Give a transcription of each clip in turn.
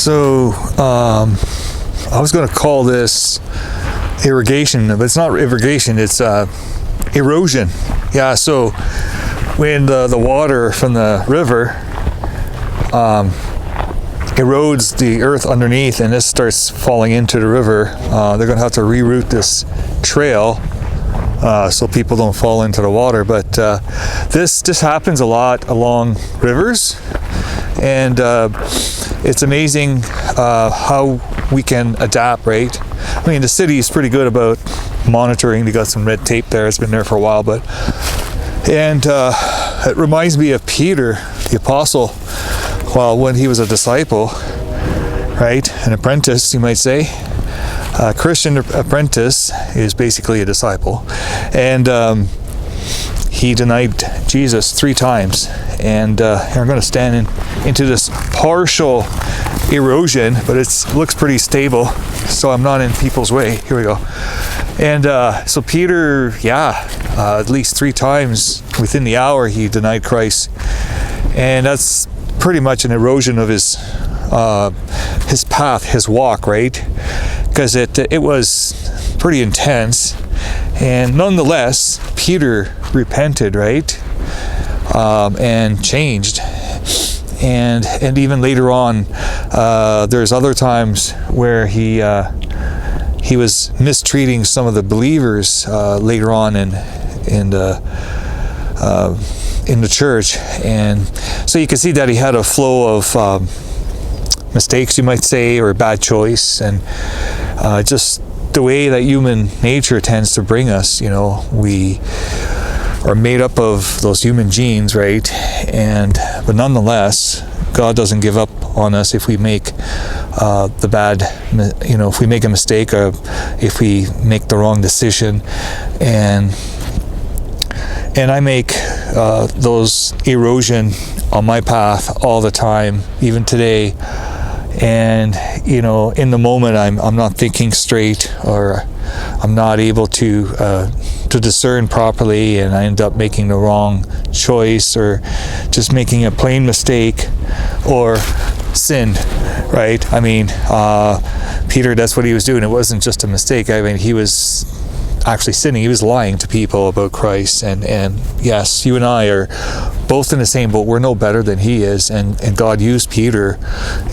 So I was going to call this irrigation, but it's not irrigation, it's erosion. Yeah, so when the water from the river erodes the earth underneath and this starts falling into the river, they're going to have to reroute this trail so people don't fall into the water. But this happens a lot along rivers, and it's amazing how we can adapt, right? I mean, the city is pretty good about monitoring. They got some red tape there. It's been there for a while, and it reminds me of Peter, the apostle. Well, when he was a disciple, right, an apprentice, you might say. A Christian apprentice is basically a disciple, and he denied Jesus 3 times. And I'm going to stand into this partial erosion, but it looks pretty stable, so I'm not in people's way. Here we go. And so Peter, at least 3 times within the hour he denied Christ, and that's pretty much an erosion of his path, his walk, right? Because it was pretty intense, and nonetheless Peter repented, right, and changed. And even later on, there's other times where he was mistreating some of the believers later on in the church, and so you can see that he had a flow of mistakes, you might say, or bad choice, and just the way that human nature tends to bring us. You know, we are made up of those human genes, right? But nonetheless, God doesn't give up on us if we make if we make a mistake, or if we make the wrong decision. And I make those erosion on my path all the time, even today. And in the moment, I'm not thinking straight, or I'm not able to discern properly, and I end up making the wrong choice, or just making a plain mistake, or sin, right? I mean, Peter, that's what he was doing. It wasn't just a mistake. I mean, he was actually sinning. He was lying to people about Christ, and yes, you and I are both in the same boat. We're no better than he is, and God used Peter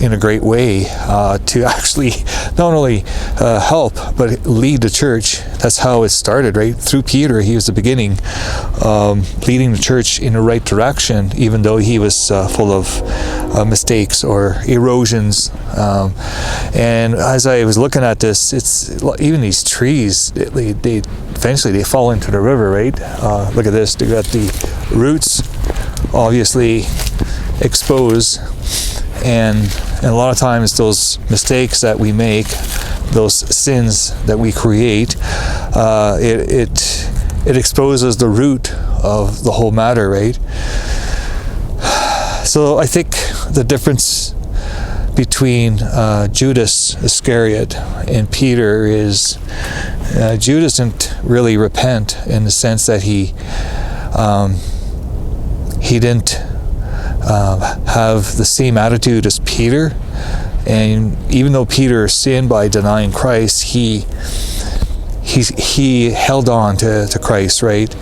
in a great way to actually not only help but lead the church. That's how it started, right? Through Peter, he was the beginning, leading the church in the right direction, even though he was full of mistakes or erosions. And as I was looking at this, it's even these trees, they eventually fall into the river, right? Look at this. They got the roots obviously exposed, and a lot of times those mistakes that we make, those sins that we create, it exposes the root of the whole matter, right? So I think the difference between Judas Iscariot and Peter is Judas didn't really repent, in the sense that he didn't have the same attitude as Peter. And even though Peter sinned by denying Christ, he held on to Christ, right?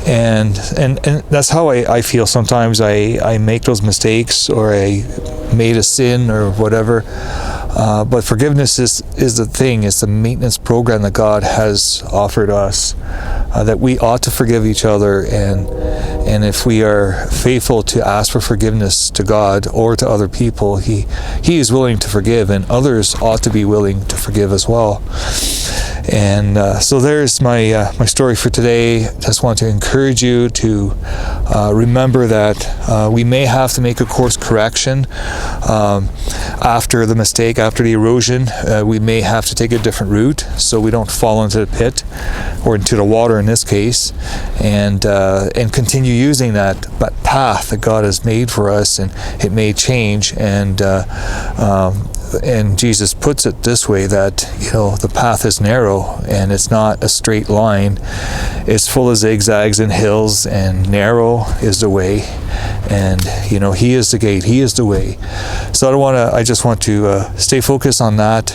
And that's how I feel sometimes. I make those mistakes, or I made a sin or whatever, but forgiveness is the thing. It's the maintenance program that God has offered us, that we ought to forgive each other, and if we are faithful to ask for forgiveness to God or to other people, He is willing to forgive, and others ought to be willing to forgive as well. And so there's my story for today. Just want to encourage you to remember that we may have to make a course correction after the mistake, after the erosion. We may have to take a different route so we don't fall into the pit, or into the water in this case, and continue using that path that God has made for us. And it may change, and and Jesus puts it this way, that, you know, the path is narrow and it's not a straight line. It's full of zigzags and hills, and narrow is the way. And, you know, he is the gate, he is the way. So I just want to stay focused on that.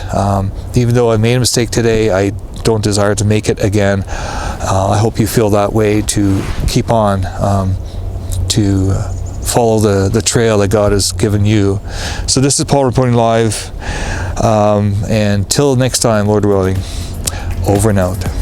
Even though I made a mistake today, I don't desire to make it again. I hope you feel that way, to keep on, to follow the trail that God has given you. So this is Paul reporting live, and till next time, Lord willing, over and out.